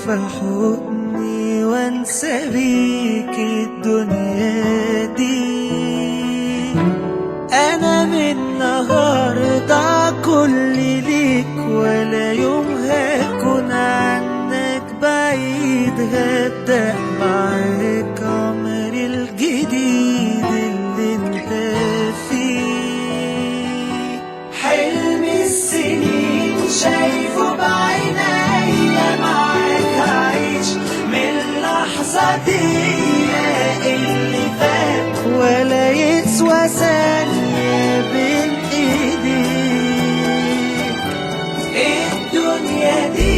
في حضني وانسى بيك الدنيا دي. انا من النهارده كل ليك، ولا يوم هكون عنك بعيد. هبدأ معاك عمري الجديد اللي انت فيه. حلم السنين شايفه بعينيا، معاك هعيش من اللحظة دي. اللي فات ولا يسوى ثانية بين ايديك. الدنيا دي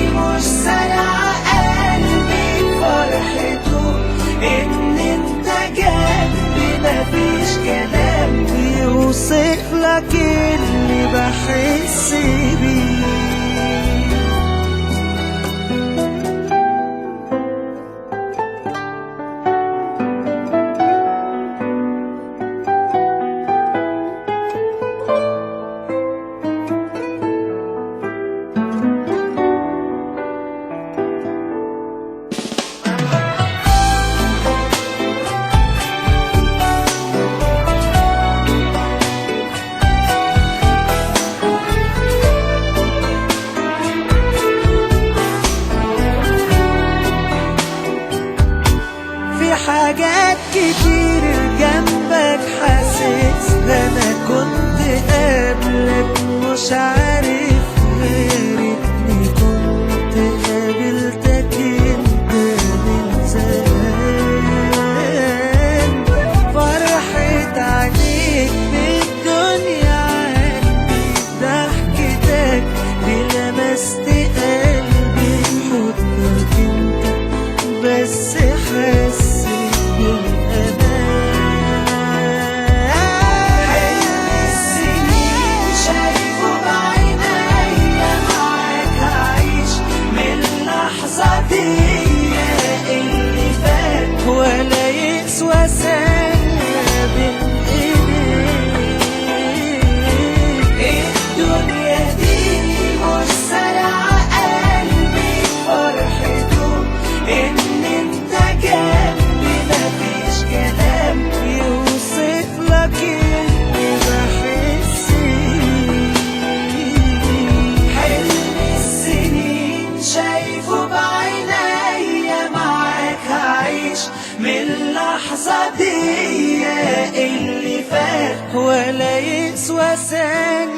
مش سرعة قلبي فرحته ان انت جنبي. مفيش كلام يوصف لك اللي بحس بيه. حاجات كتير جنبك حاسس انا كنت قبلك مش عارف. غيرتني كنت قابلتك انت من زمان. فرحة عينيك بالدنيا عندي، ضحكتك دي لمست قلبي. حضنك انت بس حاسس ولا يسوى ثانية بين ايديك. الدنيا دي مش سرعة قلبي فرحته ان انت جنبي. مفيش كلام يوصف لك اللي بحس بيه. حلم السنين شايفه بعينيا، معاك هعيش من اللحظة دي. اللي فات ولا يسوى ثانية